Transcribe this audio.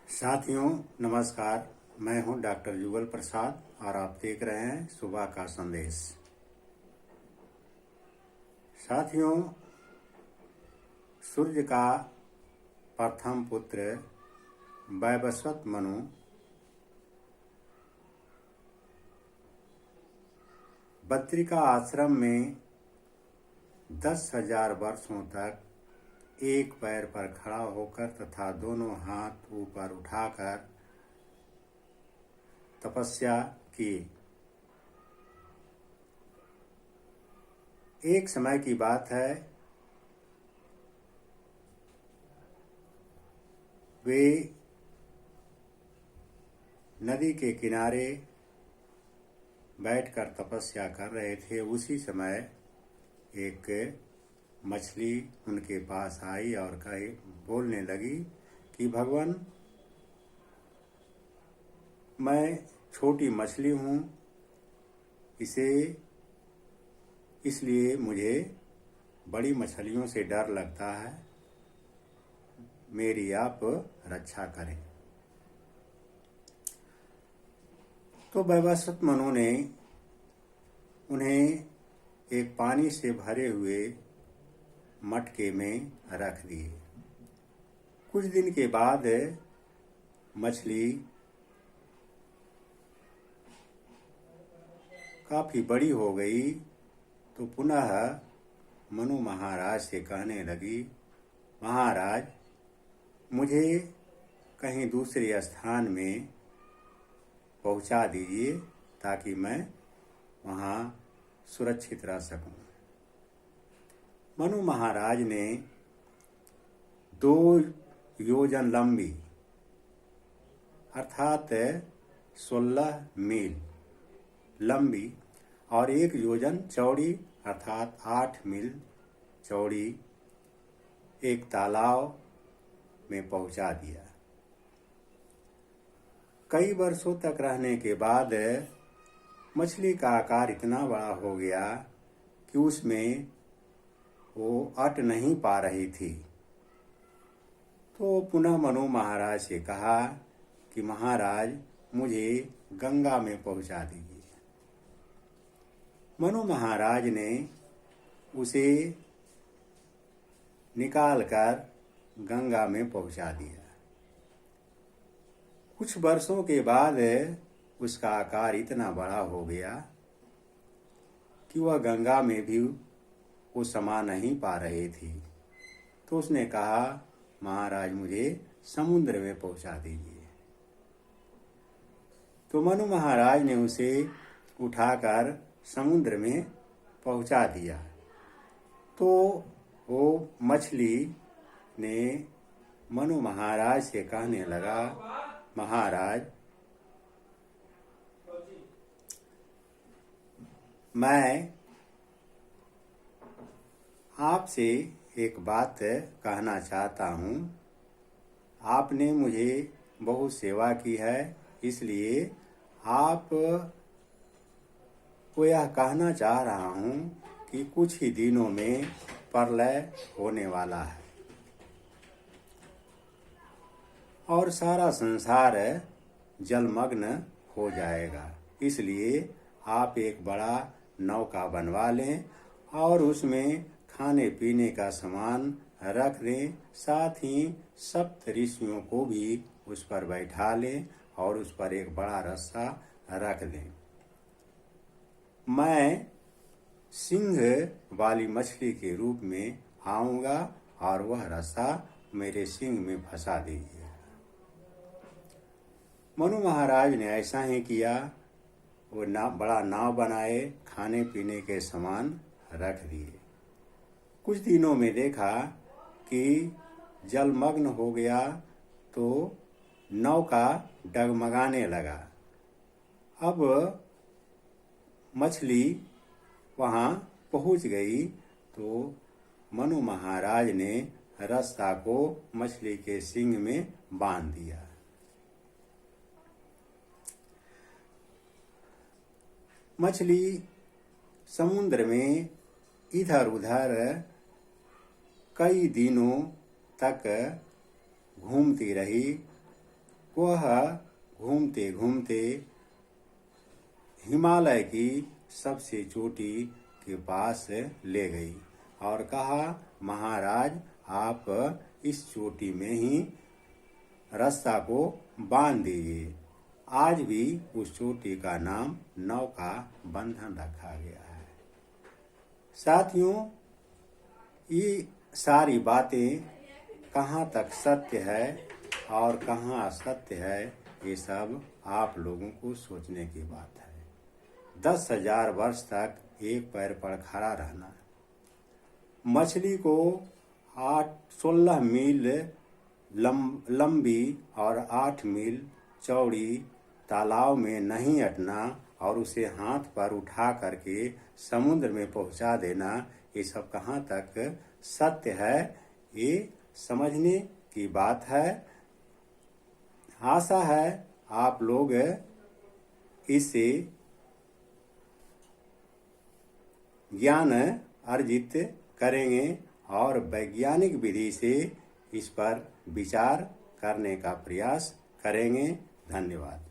साथियों नमस्कार। मैं हूं डॉक्टर जुगल प्रसाद और आप देख रहे हैं सुबह का संदेश। साथियों, सूर्य का प्रथम पुत्र वैवस्वत मनु बद्रिका आश्रम में 10,000 वर्षों तक एक पैर पर खड़ा होकर तथा दोनों हाथ ऊपर उठाकर तपस्या की। एक समय की बात है, वे नदी के किनारे बैठकर तपस्या कर रहे थे। उसी समय एक मछली उनके पास आई और बोलने लगी कि भगवान, मैं छोटी मछली हूँ, इसलिए मुझे बड़ी मछलियों से डर लगता है, मेरी आप रक्षा करें। तो वैवस्वत मनु ने उन्हें एक पानी से भरे हुए मटके में रख दिए। कुछ दिन के बाद मछली काफी बड़ी हो गई तो पुनः मनु महाराज से कहने लगी, महाराज, मुझे कहीं दूसरे स्थान में पहुंचा दीजिए ताकि मैं वहां सुरक्षित रह सकूं। मनु महाराज ने 2 योजन लंबी अर्थात 16 मील लंबी और 1 योजन चौड़ी अर्थात 8 मील चौड़ी एक तालाब में पहुंचा दिया। कई वर्षों तक रहने के बाद मछली का आकार इतना बड़ा हो गया कि उसमें वो अट नहीं पा रही थी। तो पुनः मनु महाराज से कहा कि महाराज, मुझे गंगा में पहुंचा दीजिए। मनु महाराज ने उसे निकालकर गंगा में पहुंचा दिया। कुछ वर्षों के बाद उसका आकार इतना बड़ा हो गया कि वह गंगा में भी वो समा नहीं पा रही थी। तो उसने कहा, महाराज, मुझे समुद्र में पहुंचा दीजिए। तो मनु महाराज ने उसे उठाकर समुद्र में पहुंचा दिया। तो वो मछली ने मनु महाराज से कहने लगा, महाराज, मैं आपसे एक बात कहना चाहता हूँ। आपने मुझे बहुत सेवा की है, इसलिए आप को यह कहना चाह रहा हूँ कि कुछ ही दिनों में प्रलय होने वाला है और सारा संसार जलमग्न हो जाएगा। इसलिए आप एक बड़ा नौका बनवा लें और उसमें खाने पीने का सामान रख दें, साथ ही 7 ऋषियों को भी उस पर बैठा लें और उस पर एक बड़ा रस्सा रख दें। मैं सिंह वाली मछली के रूप में आऊंगा और वह रस्सा मेरे सिंह में फंसा दीजिए। मनु महाराज ने ऐसा ही किया। वो बड़ा नाव बनाए, खाने पीने के सामान रख दिए। कुछ दिनों में देखा कि जलमग्न हो गया तो नौका डगमगाने लगा। अब मछली वहां पहुंच गई तो मनु महाराज ने रस्सा को मछली के सींग में बांध दिया। मछली समुद्र में इधर उधर कई दिनों तक घूमती रही वह घूमते घूमते हिमालय की सबसे चोटी के पास ले गई और कहा, महाराज, आप इस चोटी में ही रास्ता को बांध दीजिए। आज भी उस चोटी का नाम नौका बंधन रखा गया है। साथियों, ये सारी बातें कहाँ तक सत्य है और कहाँ असत्य है, ये सब आप लोगों को सोचने की बात है। 10,000 वर्ष तक एक पैर पर खड़ा रहना, मछली को 16 मील लंबी और 8 मील चौड़ी तालाब में नहीं अटना और उसे हाथ पर उठा करके समुद्र में पहुंचा देना, ये सब कहाँ तक सत्य है, ये समझने की बात है। आशा है आप लोग इससे ज्ञान अर्जित करेंगे और वैज्ञानिक विधि से इस पर विचार करने का प्रयास करेंगे। धन्यवाद।